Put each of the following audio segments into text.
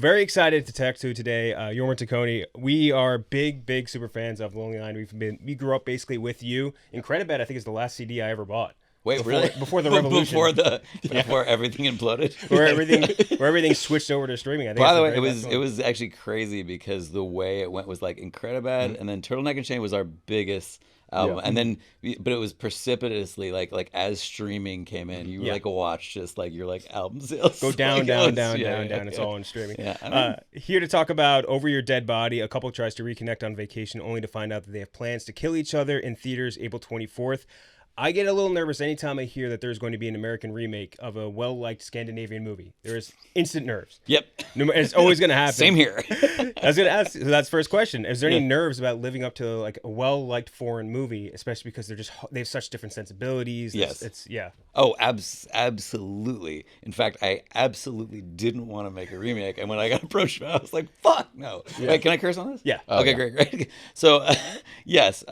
Very excited to talk to today, Jorma Taccone. We are big super fans of Lonely Island. We grew up basically with you. Incredibad, I think, is the last CD I ever bought. Wait, really? Before the revolution, before everything imploded, where everything switched over to streaming. I think. By the way, it was actually crazy because the way it went was like Incredibad, and then Turtleneck and Chain was our biggest album, and then but it was precipitously like as streaming came in, you like watch just like your like album sales go down, down. It's all on streaming. Here to talk about Over Your Dead Body. A couple tries to reconnect on vacation, only to find out that they have plans to kill each other in theaters April 24th. I get a little nervous anytime I hear that there's going to be an American remake of a well-liked Scandinavian movie. There is instant nerves. Yep. It's always going to happen. Same here. I was going to ask, so that's the first question. Is there any nerves about living up to like a well-liked foreign movie, especially because they have such different sensibilities? Yes. Oh, absolutely. In fact, I absolutely didn't want to make a remake. And when I got approached, I was like, fuck, no. Yeah. Wait, can I curse on this? Yeah. Okay, great. So, yes.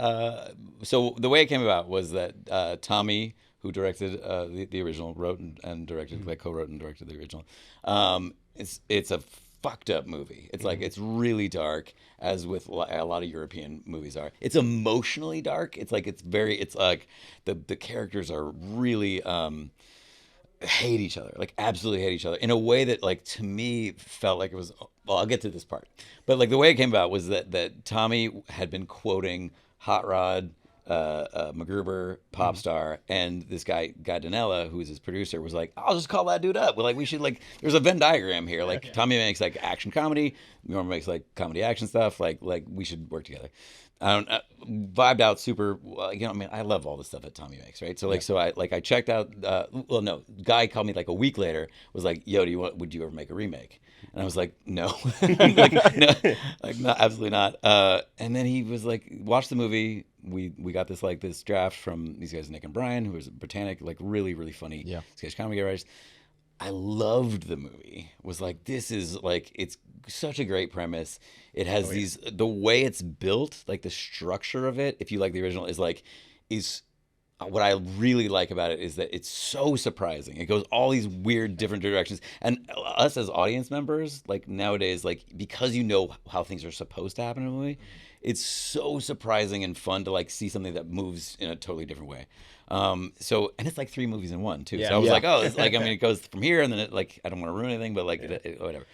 So the way it came about was that Tommy, who directed the original, wrote and directed, like co-wrote and directed the original. It's a fucked up movie. It's like it's really dark, as with a lot of European movies are. It's emotionally dark. It's like the characters are really hate each other, like absolutely hate each other in a way that like to me felt like it was. Well, I'll get to this part, but like the way it came about was that Tommy had been quoting Hot Rod, MacGruber, Popstar, and this guy Danella, who is his producer, was like, I'll just call that dude up. We're like, we should like, there's a Venn diagram here. Like Tommy makes like action comedy, Norman makes like comedy action stuff. Like we should work together. I don't vibed out super. Well, I mean, I love all the stuff that Tommy makes, right? So I checked out. Guy called me like a week later. Was like, yo, would you ever make a remake? And I was like, no, no, absolutely not. And then he was like, watch the movie. We got this draft from these guys, Nick and Brian, who was Britannic, like really funny sketch comedy writers. I loved the movie. Was like, this is like, it's such a great premise. It has the way it's built, like the structure of it, if you like the original, is what I really like about it is that it's so surprising. It goes all these weird different directions. And us as audience members, like nowadays, like because you know how things are supposed to happen in a movie, it's so surprising and fun to like see something that moves in a totally different way. And it's like 3 movies in one too. So I was like, oh, it's like, I mean, it goes from here and then it like, I don't want to ruin anything, but like whatever.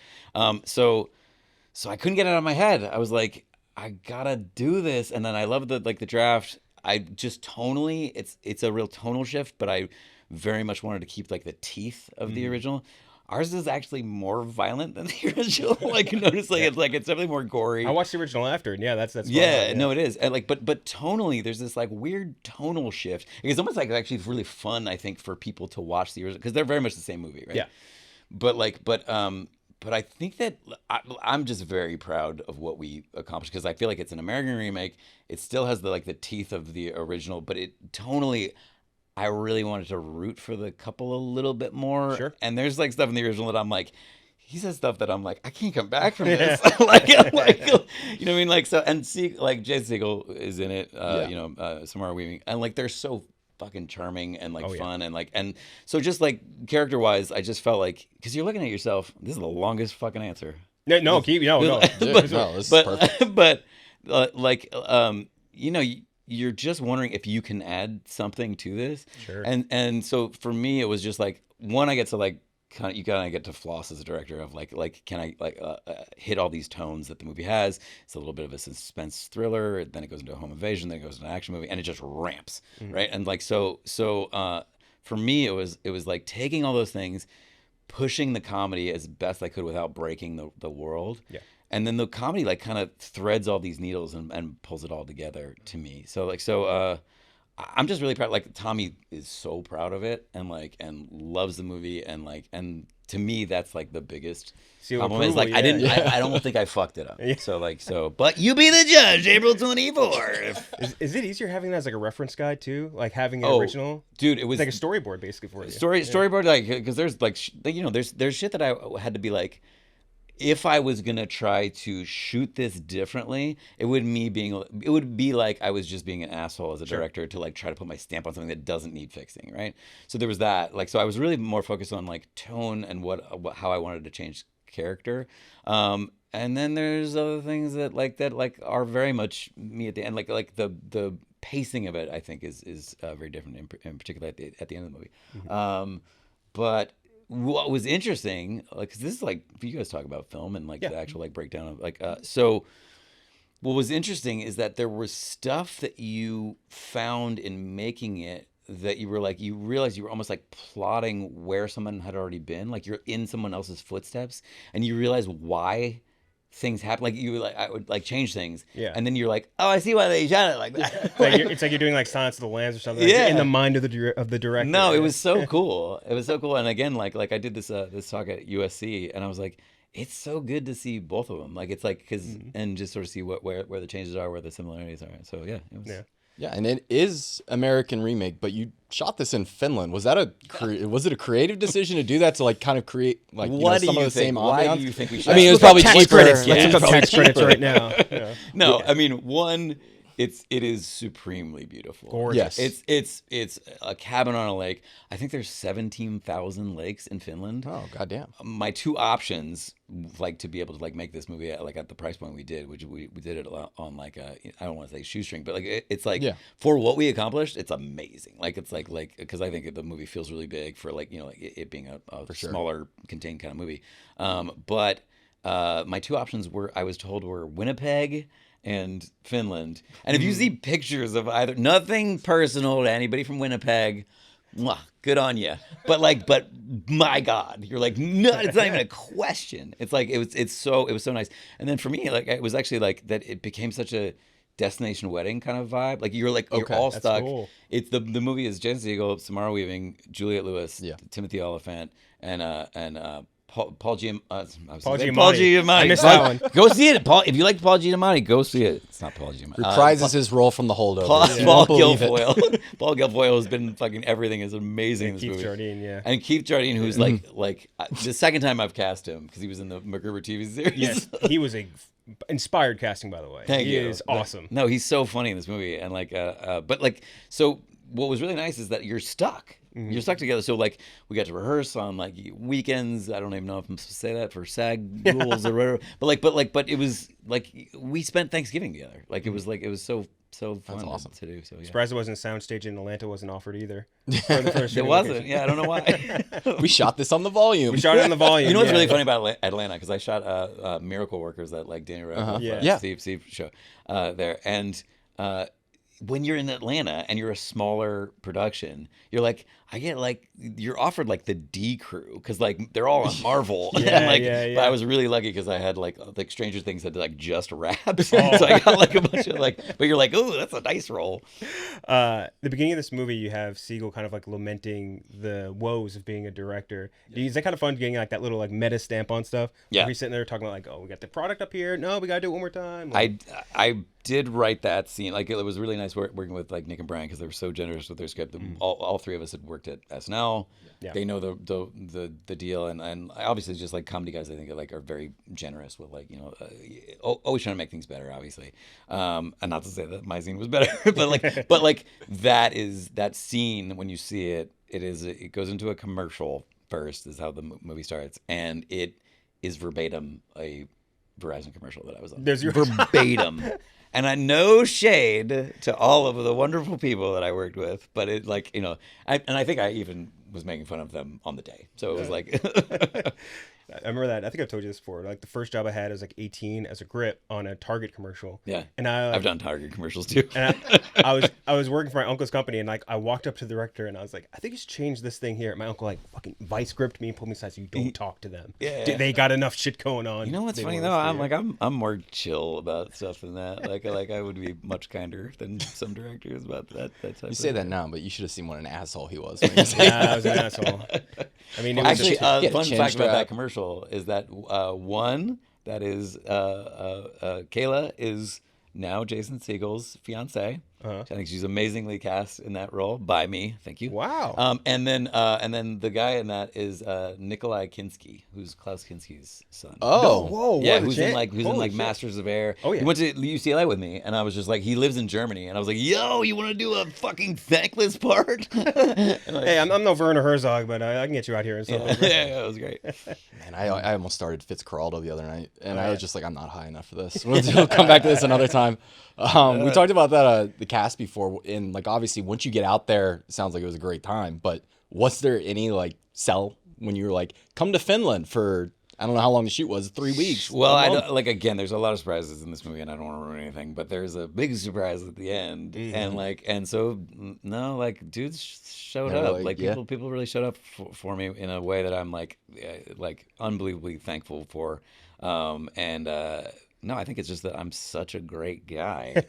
So I couldn't get it out of my head. I was like, I gotta do this. And then I love the draft. I just tonally, it's a real tonal shift, but I very much wanted to keep like the teeth of the original. Ours is actually more violent than the original. Like, notice, like it's definitely more gory. I watched the original after, and that's no, it is. And like, but tonally, there's this like weird tonal shift. It's almost like actually really fun, I think, for people to watch the original because they're very much the same movie, right? Yeah. But I think that I'm just very proud of what we accomplished because I feel like it's an American remake. It still has the teeth of the original, but it tonally, I really wanted to root for the couple a little bit more. Sure. And there's like stuff in the original that I'm like, he says stuff that I'm like, I can't come back from this. you know what I mean? Like, so, and see, like Jay Siegel is in it, Samara Weaving, and like they're so fucking charming and like fun and like, and so just like character wise, I just felt like, because you're looking at yourself, this is the longest fucking answer. No. This is perfect. But you're just wondering if you can add something to this. Sure. And so for me, it was just like, one, I get to like, you kind of get to floss as a director of like can I hit all these tones that the movie has. It's a little bit of a suspense thriller, then it goes into a home invasion, then it goes into an action movie, and it just ramps, right? And like so for me, it was like taking all those things, pushing the comedy as best I could without breaking the world. Yeah. And then the comedy like kind of threads all these needles and pulls it all together to me. I'm just really proud. Like Tommy is so proud of it and loves the movie and to me that's like the biggest compliment. It's like I don't think I fucked it up. But you be the judge, April 24th. Is it easier having that as like a reference guide too? Like having an original? Dude, it was like a storyboard basically for you. Storyboard, like because there's like there's shit that I had to be like, if I was gonna try to shoot this differently, it would be like I was just being an asshole as a director to like try to put my stamp on something that doesn't need fixing, right? So there was that. Like, so I was really more focused on like tone and how I wanted to change character. And then there's other things that are very much me at the end. Like the pacing of it, I think is very different, in particular at the end of the movie. Mm-hmm. But what was interesting, like, 'cause this is like, you guys talk about film and like the actual like breakdown of like, so what was interesting is that there was stuff that you found in making it that you realized you were almost like plotting where someone had already been, like you're in someone else's footsteps, and you realize why things happen. Like I would like change things, and then you're like, oh, I see why they shot it like that. It's like you're doing like Silence of the Lambs or something. Like in the mind of the director. No, it was so cool. It was so cool. And again, like I did this talk at USC, and I was like, it's so good to see both of them. Like it's like and just sort of see where the changes are, where the similarities are. So yeah, it was. Yeah, and it is American remake, but you shot this in Finland. Was that was it a creative decision to do that, to like kind of create like some of the same ambiance? Why do you think we shot? I mean, it was probably cheaper. Let's look up tax credits right now. No, I mean, one, it is supremely beautiful. Gorgeous. Yes. It's a cabin on a lake. I think there's 17,000 lakes in Finland. Oh, goddamn. My two options, like, to be able to like make this movie at the price point we did, which we did it on like I don't want to say shoestring, but like it's like for what we accomplished, it's amazing. Like it's like because I think the movie feels really big for like like it being a smaller contained kind of movie. But my two options I was told were Winnipeg and Finland. And if you see pictures of either, nothing personal to anybody from Winnipeg, mwah, good on you. But my God, you're like, no, it's not even a question. It's like it was so nice. And then for me, like it was actually like that. It became such a destination wedding kind of vibe. Like you're all stuck. Cool. It's the movie is Jen Siegel, Samara Weaving, Juliette Lewis, Timothy Oliphant, and Paul Giamatti. I missed that one. Go see it, Paul. If you like Paul Giamatti, go see it. It's not Paul Giamatti. Reprises his role from The Holdovers. Paul Guilfoyle. Paul Guilfoyle has been fucking everything. Is amazing in this Keith movie. Jardine, And Keith Jardine, who's like the second time I've cast him because he was in the MacGruber TV series. Yes, he was inspired casting, by the way. Thank you. He is awesome. No, he's so funny in this movie, and so what was really nice is that you're stuck. You're stuck together. So like we got to rehearse on like weekends. I don't even know if I'm supposed to say that for SAG rules or whatever. But it was like we spent Thanksgiving together. Like it was so fun. That's awesome to do. So yeah. Surprised it wasn't a soundstage in Atlanta. Wasn't offered either. It wasn't. Yeah, I don't know why. We shot this on the volume. We shot it on the volume. You know what's really funny about Atlanta? Because I shot Miracle Workers, that like Danny Radcliffe, Steve show there, and when you're in Atlanta and you're a smaller production, you're like, you're offered like the D crew because like they're all on Marvel. But I was really lucky because I had like Stranger Things had like just raps, so I got like a bunch of like. But you're like, oh, that's a nice role. The beginning of this movie, you have Siegel kind of like lamenting the woes of being a director. Is that kind of fun getting like that little like meta stamp on stuff? Yeah, he's sitting there talking about like, oh, we got the product up here. No, we gotta do it one more time. Like, I did write that scene. Like it was really nice working with like Nick and Brian because they were so generous with their script. All three of us had worked at SNL. They know the deal, and obviously just like comedy guys, I think are very generous with like always trying to make things better, obviously. And not to say that my scene was better, but like that scene when you see it, it goes into a commercial first is how the movie starts, and it is verbatim a Verizon commercial that I was on. There's your verbatim. And I no shade to all of the wonderful people that I worked with, but it like, I think I even was making fun of them on the day. So it was like I remember that. I think I've told you this before. Like the first job I had was like 18 as a grip on a Target commercial. Yeah. And I've done Target commercials too. And I was working for my uncle's company, and like I walked up to the director and I was like, I think you should change this thing here. And my uncle like fucking vice gripped me and pulled me aside, so you don't talk to them. Yeah. They got enough shit going on. You know what's funny though? I'm more chill about stuff than that. Like I would be much kinder than some directors about that type. You say that now, but you should have seen what an asshole he was. I was an asshole. I mean, it was actually, fun fact about that commercial is that one that is Kayla is now Jason Segel's fiance. I think she's amazingly cast in that role by me. Thank you. Wow. And then the guy in that is Nikolai Kinski, who's Klaus Kinski's son. Oh, whoa! Yeah, what a who's jam. in like Holy shit. Masters of Air. Oh, yeah. He went to UCLA with me, and I was just like, he lives in Germany, and I was like, yo, you want to do a fucking thankless part? Hey, I'm no Werner Herzog, but I can get you out here and stuff. Yeah, it was great. Man, I almost started Fitzcarraldo the other night, and I was just like, I'm not high enough for this. We'll come back to this another time. We talked about that the cast before, and like obviously once you get out there, it sounds like it was a great time. But was there any like sell when you were like, come to Finland for I don't know how long the shoot was, 3 weeks? Well, I don't, like again, there's a lot of surprises in this movie, and I don't want to ruin anything. But there's a big surprise at the end, and so no, like dudes showed up, like people really showed up for me in a way that I'm like unbelievably thankful for, No, I think it's just that I'm such a great guy.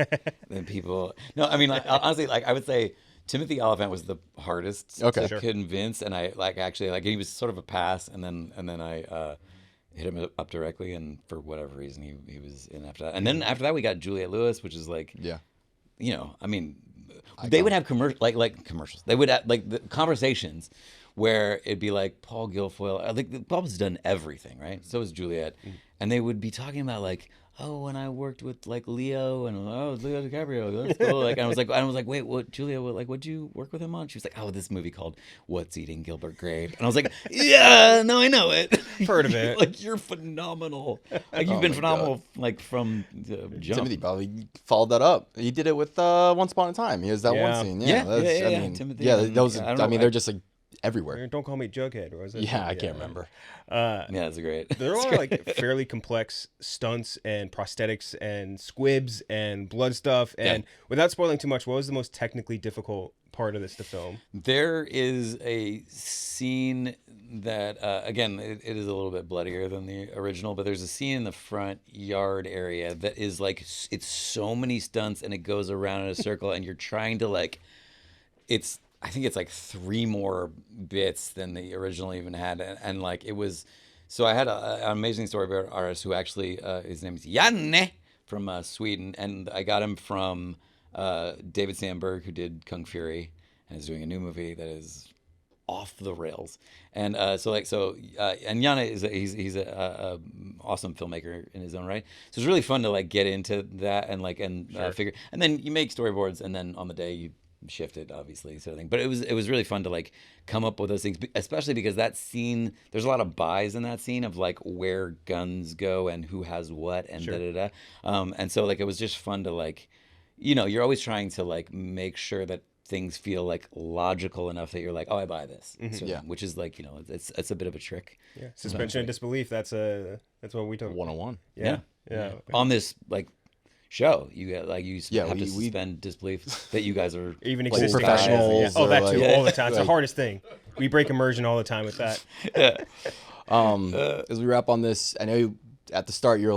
Then people, no, I mean, like, honestly, like I would say, Timothy Oliphant was the hardest to convince, and I actually he was sort of a pass, and then I hit him up directly, and for whatever reason he was in after that, and then after that we got Juliette Lewis, which is like I mean, they would have commercials. They would have like the conversations where it'd be like Paul Guilfoyle, like Paul's done everything, right? So is Juliette, and they would be talking about like, oh, when I worked with like Leo and Leo DiCaprio, that's cool. Like I was like, wait, what, Julia? What'd you work with him on? She was like, oh, this movie called What's Eating Gilbert Grape. And I was like, yeah, no, I know it. Heard of it? Like you're phenomenal. Like you've been phenomenal. God. Like from the jump. Timothy probably followed that up. He did it with Once Upon a Time. He has that one scene. Yeah. I mean, Timothy. Yeah, those. I mean, they're just like everywhere. Don't call me Jughead, was it? Yeah, I can't remember. Yeah, that's great. There are a lot of like fairly complex stunts and prosthetics and squibs and blood stuff. And without spoiling too much, what was the most technically difficult part of this to film? There is a scene that, again, it is a little bit bloodier than the original, but there's a scene in the front yard area that is like, it's so many stunts and it goes around in a circle and you're trying to like, I think it's like 3 more bits than the original even had. And like it was, so I had an amazing storyboard artist who actually, his name is Janne from Sweden. And I got him from David Sandberg, who did Kung Fury and is doing a new movie that is off the rails. And and Janne is he's a awesome filmmaker in his own right. So it's really fun to like get into that and figure, and then you make storyboards and then on the day you shifted, obviously, sort of thing. But it was really fun to like come up with those things, especially because that scene, there's a lot of buys in that scene of like where guns go and who has what and and so like it was just fun to like, you're always trying to like make sure that things feel like logical enough that you're like, oh, I buy this. Which is like, it's a bit of a trick. Yeah, suspension of disbelief. That's what we took. 101. Yeah. On this like show, you get like you have to suspend disbelief that you guys are even like existing professionals. Oh, that too, all the time. It's the hardest thing. We break immersion all the time with that. As we wrap on this, I know at the start you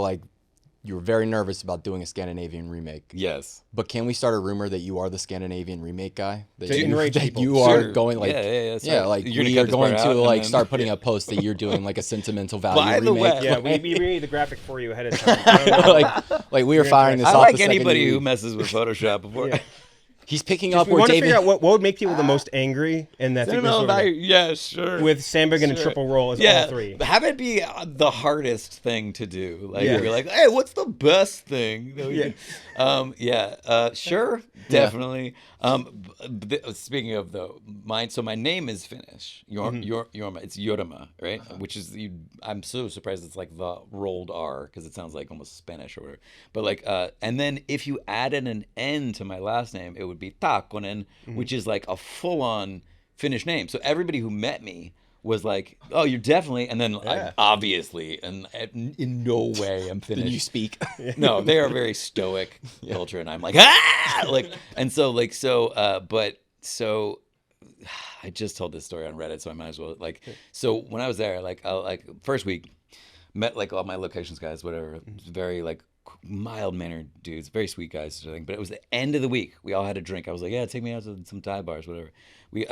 were very nervous about doing a Scandinavian remake. Yes. But can we start a rumor that you are the Scandinavian remake guy? That people. you are going like like we are going to like start putting up posts that you're doing like a sentimental value By the remake. way, Yeah, we made the graphic for you ahead of time. like we are firing this I off. like the second anybody you- who messes with Photoshop before. Yeah. He's picking up We where want to David. figure out what would make people the most angry, and that's Yeah, sure. with Sandberg in a triple roll as all 3. Have it be the hardest thing to do. Like Yeah. you're like, hey, what's the best thing? That we can-" Sure, definitely. Speaking of though, my name is Finnish. Jorma. It's Jorma, right? Which is I'm so surprised it's like the rolled R because it sounds like almost Spanish or whatever. But like, and then if you added an N to my last name, it would be Taccone, which is like a full-on Finnish name. So everybody who met me was like, oh, you're definitely, and then I obviously, and in no way I'm Finnish. Did you speak? No, they are very stoic culture, and I'm like, I just told this story on Reddit, so I might as well so when I was there, first week, met like all my locations guys, whatever. It was very like mild-mannered dudes, very sweet guys, sort of thing. But it was the end of the week. We all had a drink. I was like, yeah, take me out to some Thai bars, whatever. We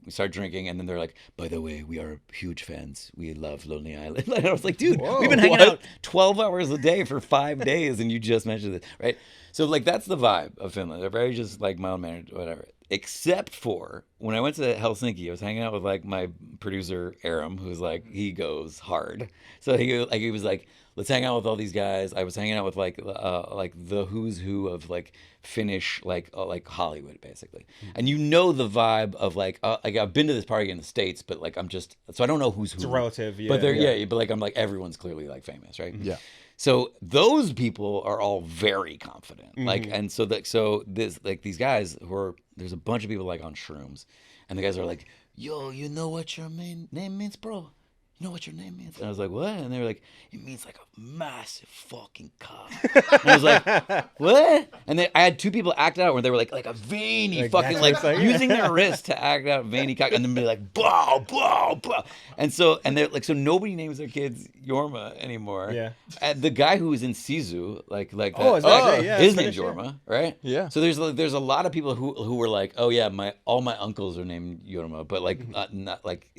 start drinking, and then they're like, by the way, we are huge fans. We love Lonely Island. And I was like, dude, we've been hanging out 12 hours a day for 5 days, and you just mentioned it, right? So like that's the vibe of Finland. They're very just like mild-mannered, whatever. Except for when I went to Helsinki, I was hanging out with like my producer Aram, who's like he goes hard. So he was like, let's hang out with all these guys. I was hanging out with like the who's who of like Finnish like Hollywood basically. And you know the vibe of like I've been to this party in the States, but like I'm just so I don't know who's who. It's a relative, yeah. But but like I'm like everyone's clearly like famous, right? Yeah. So those people are all very confident, like, and so these guys there's a bunch of people like on shrooms, and the guys are like, "Yo, you know what your name means, bro? You know what your name means?" And I was like, "What?" And they were like, "It means like a massive fucking cock." And I was like, "What?" And I had 2 people act out where they were like a veiny fucking like using their wrist to act out veiny cock, and then be like, "Blah blah blah." And they're like, so nobody names their kids Jorma anymore. Yeah. And the guy who was in Sisu, his name's Jorma, right? Yeah. So there's a lot of people who were like, "Oh yeah, all my uncles are named Jorma," but like not like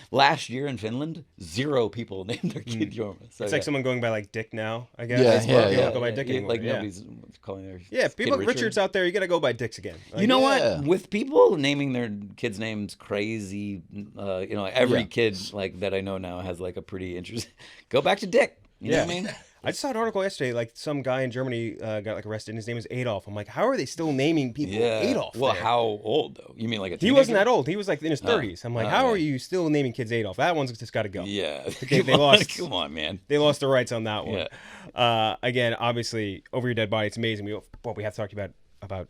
last year in Finland, 0 people named their kid Jorma. So, it's like someone going by like Dick now, I guess. People don't go by Dick anymore. Like nobody's calling their people kid Richards out there, you gotta go by Dicks again. Like, you know what? With people naming their kids' names crazy, every kid like that I know now has like a pretty interesting. Go back to Dick. You know what I mean? I just saw an article yesterday, like some guy in Germany got like arrested, and his name is Adolf. I'm like, how are they still naming people Adolf? Well, there? how old though? You mean like a teenager? He wasn't that old. He was like in his 30s. I'm like, how are you still naming kids Adolf? That one's just got to go. Yeah, they lost. Come on, man. They lost the rights on that one. Yeah. Again, obviously, Over Your Dead Body. It's amazing. We have to talk about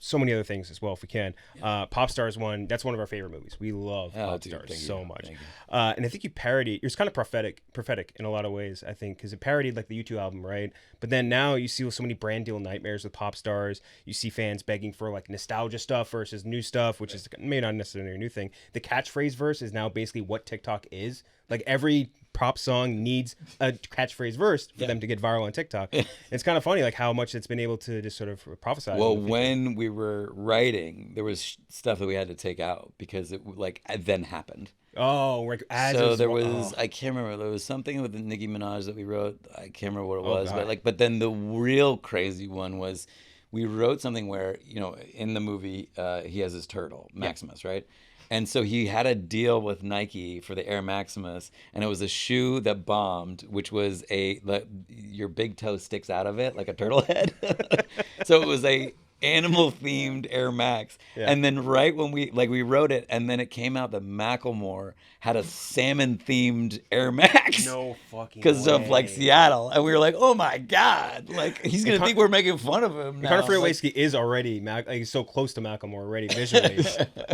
so many other things as well if we can. Popstar is one. That's one of our favorite movies. We love Popstar so much. And I think you parodied. It was kind of prophetic in a lot of ways, I think, because it parodied like the U2 album, right? But then now you see so many brand deal nightmares with Popstars. You see fans begging for like nostalgia stuff versus new stuff, which is may not necessarily a new thing. The catchphrase verse is now basically what TikTok is. Like every pop song needs a catchphrase verse for them to get viral on TikTok. It's kind of funny, like how much it's been able to just sort of prophesy. Well, when we were writing, there was stuff that we had to take out because it then happened. Oh, like I can't remember. There was something with Nicki Minaj that we wrote. I can't remember what it was, but then the real crazy one was we wrote something where in the movie he has his turtle Maximus, right? And so he had a deal with Nike for the Air Maximus, and it was a shoe that bombed, which was your big toe sticks out of it like a turtle head. So it was a animal-themed Air Max. Yeah. And then right when we wrote it, and then it came out that Macklemore had a salmon-themed Air Max. No fucking because of like Seattle. And we were like, oh my God. Like he's going to think we're making fun of him now. Conor Frewayski is already, he's so close to Macklemore already visually.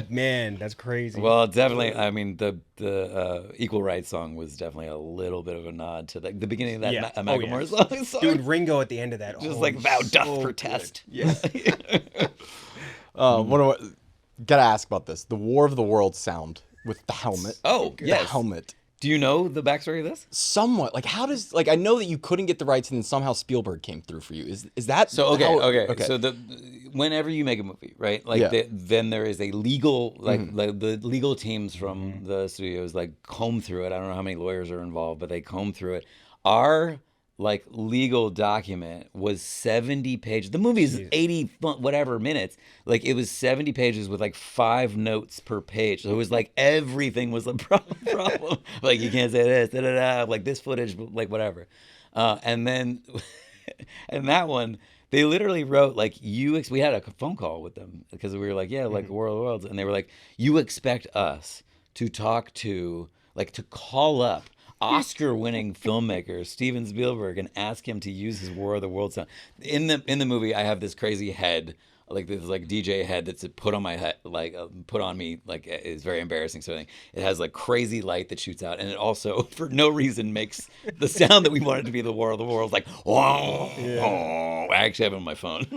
Man, that's crazy. Well, definitely, I mean, the Equal Rights song was definitely a little bit of a nod to the beginning of that Macklemore song. Dude, Ringo at the end of that. Just like, thou doth protest. Yes. Gotta ask about this. The War of the Worlds sound with the helmet. Oh, yes. The helmet. Do you know the backstory of this? Somewhat. Like, how does I know that you couldn't get the rights, and then somehow Spielberg came through for you. Is that so? Okay. So whenever you make a movie, right? Like then there is a legal like the legal teams from the studios like comb through it. I don't know how many lawyers are involved, but they comb through it. Our like legal document was 70 pages. The movie is 80 whatever minutes. Like it was 70 pages with like 5 notes per page. So it was like everything was a problem. Like you can't say this, like this footage, like whatever. And then, and that one, they literally wrote like we had a phone call with them because we were like, like War of the Worlds, and they were like, you expect us to talk to call up Oscar-winning filmmaker Steven Spielberg and ask him to use his War of the Worlds sound. In the movie, I have this crazy head, like this like DJ head that's put on my head, like put on me, like is very embarrassing. So it has like crazy light that shoots out, and it also for no reason makes the sound that we wanted to be the War of the Worlds, like whoa. I actually have it on my phone,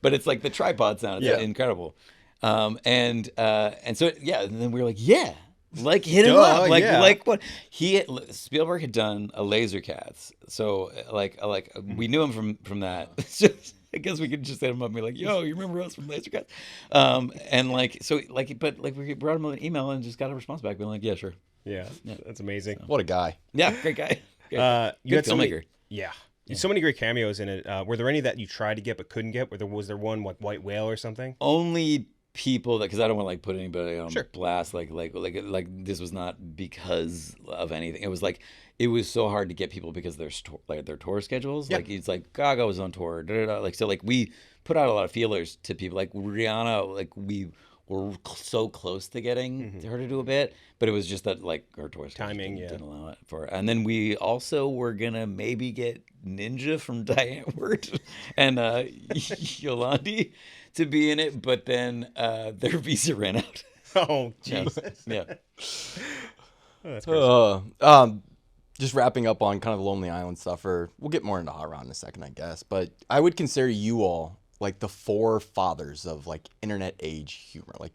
but it's like the tripod sound. It's incredible. And so and then we were like, Like hit him Duh, up, yeah. like what Spielberg had done a Laser Cats, so like we knew him from that. I guess we could just hit him up and be like, "Yo, you remember us from Laser Cats?" And we brought him an email and just got a response back, being like, "Yeah, sure." Yeah, that's amazing. What a guy. Yeah, great guy. You Good had so many, filmmaker. yeah. So many great cameos in it. Were there any that you tried to get but couldn't get? Was there one like White Whale or something? Only people that, because I don't want to like put anybody on Sure. blast. Like this was not because of anything. It was like it was so hard to get people because their tour schedules. Yeah. Like it's like Gaga was on tour. Like so, like we put out a lot of feelers to people. Like Rihanna, like we were so close to getting her to do a bit, but it was just that like her tour schedule Timing, didn't allow it for. And then we also were gonna maybe get Ninja from Diane Ward and Yolandi to be in it, but then their visa ran out. Oh, jeez. Yeah. That's crazy. Just wrapping up on kind of the Lonely Island stuff, or we'll get more into Hot Rod in a second, I guess. But I would consider you all like the forefathers of like internet age humor. Like,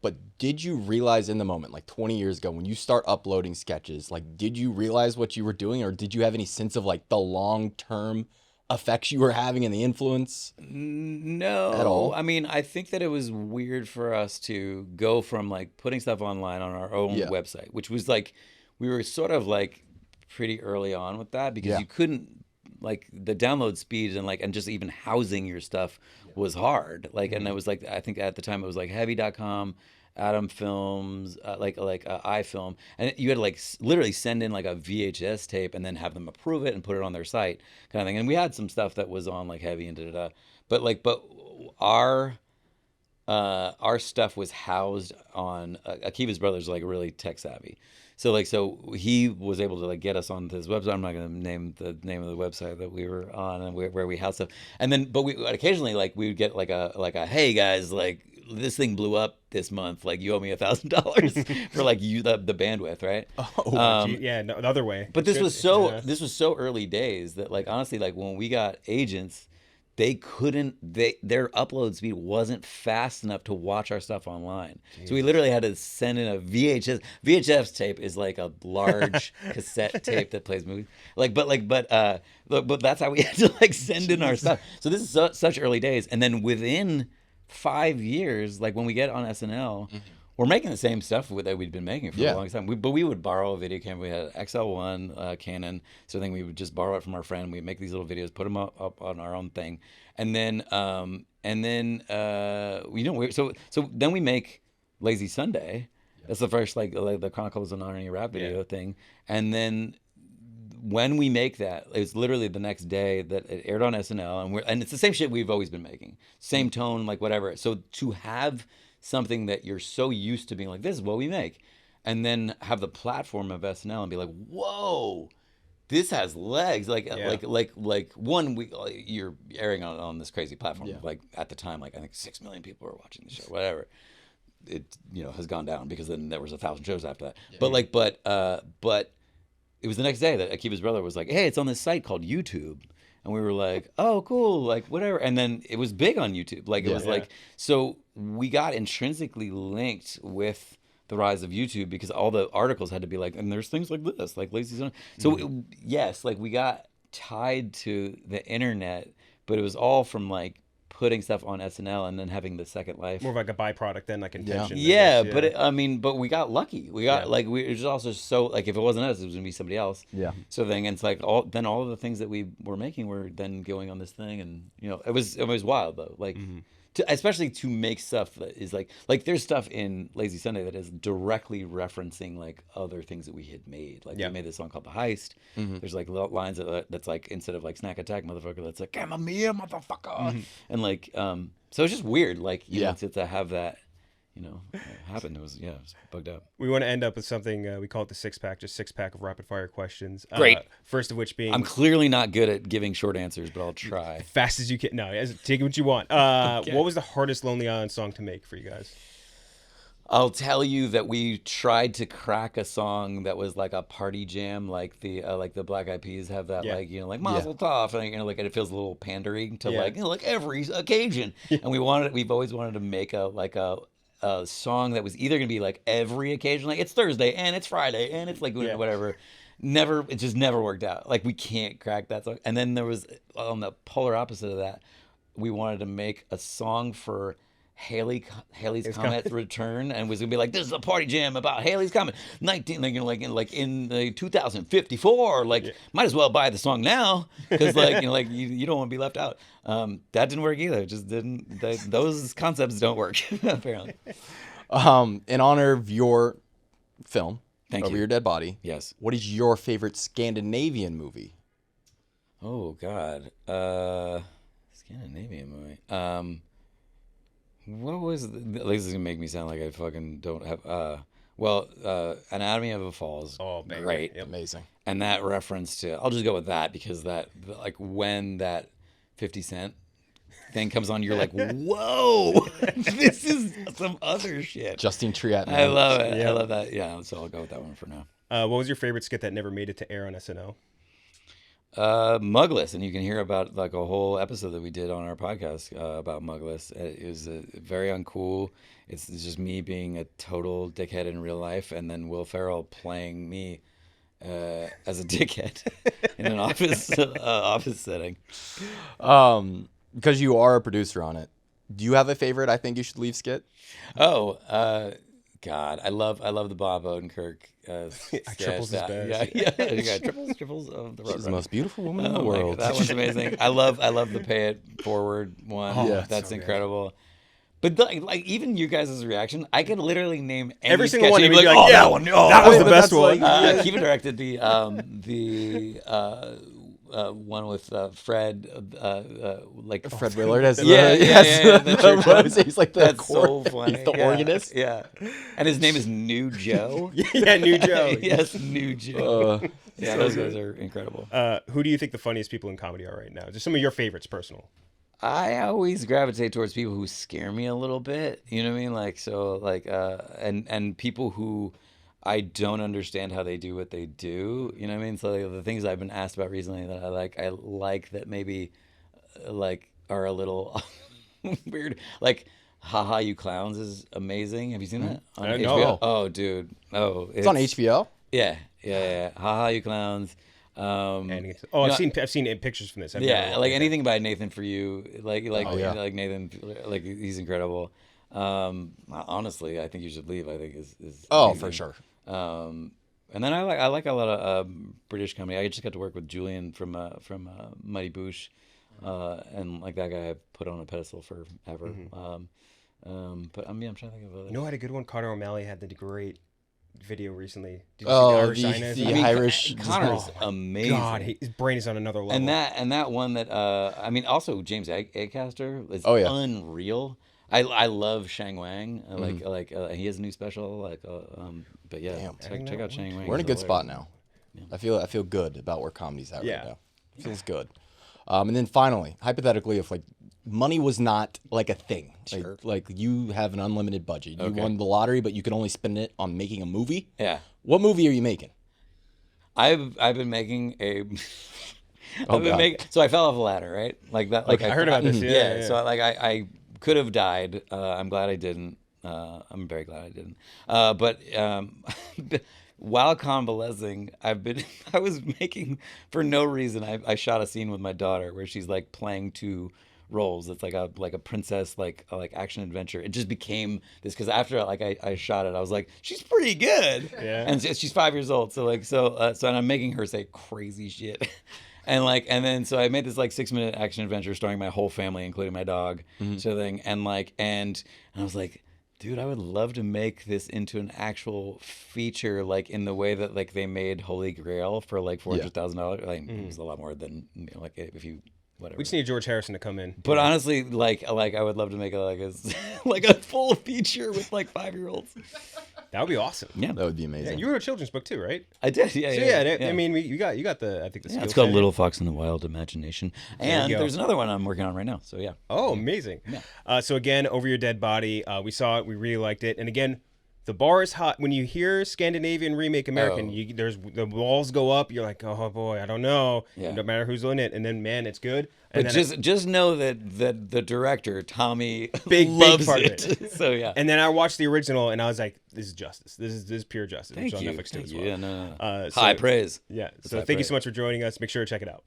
but did you realize in the moment, like 20 years ago, when you start uploading sketches, like, did you realize what you were doing, or did you have any sense of like the long-term effects you were having and the influence? No, at all? I mean, I think that it was weird for us to go from like putting stuff online on our own website, which was like, we were sort of like pretty early on with that because you couldn't, like the download speed and just even housing your stuff was hard. Like, and it was like, I think at the time it was like heavy.com, Atom Films, iFilm, and you had to like literally send in like a VHS tape and then have them approve it and put it on their site, kind of thing. And we had some stuff that was on like Heavy and but our stuff was housed on Akiva's brother's like really tech savvy. So he was able to like get us on this website. I'm not going to name the name of the website that we were on and where we housed stuff. And then, but we occasionally like we would get like a hey guys, like this thing blew up this month. Like you owe me $1,000 for like the bandwidth, right? The other way. But this was so early days that like honestly like when we got agents, their upload speed wasn't fast enough to watch our stuff online. Jeez. So we literally had to send in a VHS. VHS tape is like a large cassette tape that plays movies. But that's how we had to like send in our stuff. So this is such early days. And then within 5 years, like when we get on SNL, we're making the same stuff that we'd been making for a long time. But we would borrow a video camera. We had an XL1 Canon, so then we would just borrow it from our friend. We'd make these little videos, put them up on our own thing, and then then we make Lazy Sunday. That's the first like the Chronicles of Narnia rap video thing, and then when we make that, it's literally the next day that it aired on SNL, and it's the same shit we've always been making, same tone, like whatever. So to have something that you're so used to being like, this is what we make, and then have the platform of SNL and be like, whoa, this has legs. Like you're airing on this crazy platform. Like at the time, like I think 6 million people were watching the show, whatever. It has gone down because then there was 1,000 shows after that. Yeah. But it was the next day that Akiva's brother was like, hey, it's on this site called YouTube. And we were like, oh, cool, like whatever. And then it was big on YouTube. Like it was like, so we got intrinsically linked with the rise of YouTube because all the articles had to be like, and there's things like this, like Lazy Sunday. So yes, like we got tied to the internet, but it was all from like putting stuff on SNL and then having the second life. More of like a byproduct than like intention. But we got lucky. We got it was also so like if it wasn't us, it was gonna be somebody else. Yeah. So then it's like all of the things that we were making were then going on this thing, and it was wild though. Like especially to make stuff that is like there's stuff in Lazy Sunday that is directly referencing like other things that we had made. Like we made this song called The Heist. There's like lines that's like instead of like snack attack motherfucker, that's like Gamma Mia motherfucker. And like so it's just weird like to have that happen. It was bugged out. We want to end up with something we call it the 6-pack, just 6-pack of rapid fire questions. Great. First of which being, I'm clearly not good at giving short answers, but I'll try. Fast as you can. No, take what you want. Okay. What was the hardest Lonely Island song to make for you guys? I'll tell you that we tried to crack a song that was like a party jam, like the Black Eyed Peas have that, like Mazel Tov, and like it feels a little pandering to like every occasion. And we've always wanted to make a a song that was either going to be like every occasion, like it's Thursday and it's Friday and it's like whatever. It just never worked out. Like we can't crack that song. And then there was on the polar opposite of that, we wanted to make a song for Halley's Comet return, and was gonna be like, this is a party jam about Halley's Comet 19 in 2054, might as well buy the song now because you don't want to be left out. That didn't work either. It just didn't. Those concepts don't work apparently. In honor of your film, Thank Over you. Your Dead Body, Yes. what is your favorite Scandinavian movie? Oh God, Scandinavian movie. What was this is gonna make me sound like I fucking don't have Anatomy of a Fall is great. Yep. Amazing. And that reference to, I'll just go with that because that, like, when that 50 Cent thing comes on, you're like, whoa, this is some other shit. Justine Triet. I love it. I love that. Yeah, so I'll go with that one for now. What was your favorite skit that never made it to air on SNL? Mugless, and you can hear about like a whole episode that we did on our podcast about Mugless. It was very uncool. It's just me being a total dickhead in real life, and then Will Ferrell playing me as a dickhead in an office setting. Because you are a producer on it, do you have a favorite I think you should leave skit? God, I love the Bob Odenkirk Triples is best. Yeah, triples of the road. She's the most beautiful woman in the world. That one's amazing. I love the Pay It Forward one. Oh, yeah, That's so incredible. But like even you guys' reaction, I can literally name Every sketch single one. and You'd be be like, that one. That was the best one. Kiva directed the one with Fred, Fred Willard as yeah, the church one. He's like the That's so funny. He's the organist. Yeah, and his name is New Joe. Yeah, New Joe. Yes, New Joe. Yeah, those guys are incredible. Who do you think the funniest people in comedy are right now? Just some of your favorites, personal. I always gravitate towards people who scare me a little bit. You know what I mean? And people who I don't understand how they do what they do. You know what I mean? So the things I've been asked about recently that I like that maybe are a little weird. Like, Haha You Clowns is amazing. Have you seen that on HBO? No. Oh, dude. Oh, It's on HBO. Yeah. Haha You Clowns. I've seen pictures from this. Anything by Nathan For You, like Nathan, like he's incredible. Honestly, I think you should leave. I think is amazing. For sure. And then I like a lot of British comedy. I just got to work with Julian from Mighty Boosh, and like that guy I've put on a pedestal forever. Mm-hmm. But I'm trying to think of others. You know, I had a good one. Connor O'Malley had the great video recently. Did you The see the Irish Highness? Connor's amazing. God, his brain is on another level. And that one that also James Acaster is unreal. I love Shang Wang. He has a new special. But yeah, check out Shang Wang. We're in a good spot now. Yeah. I feel good about where comedy's at right now. It feels good. And then finally, hypothetically, if like money was not like a thing, like you have an unlimited budget, you won the lottery, but you can only spend it on making a movie. Yeah. What movie are you making? I've been making a. So I fell off a ladder, right? Like that. Like I heard about this. Yeah. So I could have died. I'm glad I didn't. I'm very glad I didn't. But while convalescing, I was making, for no reason, I shot a scene with my daughter where she's like playing two roles. It's like a princess, like action adventure. It just became this because after I shot it, I was like, she's pretty good. Yeah. And she's 5 years old. So and I'm making her say crazy shit. And then so I made this like 6-minute action adventure starring my whole family, including my dog, sort of thing. And I was like, dude, I would love to make this into an actual feature, like in the way that like they made Holy Grail for like $400,000. Like it was a lot more than like if you whatever. We just need George Harrison to come in. But honestly, like I would love to make like a full feature with like 5-year-olds. That would be awesome. Yeah, that would be amazing. Yeah, you wrote a children's book too, right? I did. Yeah. I mean, you got the I think the. Yeah, it's called Little Fox in the Wild Imagination, and there's another one I'm working on right now. So yeah. Oh, amazing. Yeah. So again, Over Your Dead Body, we saw it, we really liked it, and again, the bar is hot. When you hear Scandinavian remake American, Oh. there's the walls go up. You're like, oh boy, I don't know. Yeah. No matter who's in it, and then man, it's good. But And then just know that the director Tommy Big loves part of it. So yeah. and then I watched the original, and I was like, this is justice. This is pure justice. Thank which you. on Netflix too Thank as you. well. Yeah, no. So- High praise. Yeah. That's So high thank you praise. so much for joining us. Make sure to check it out.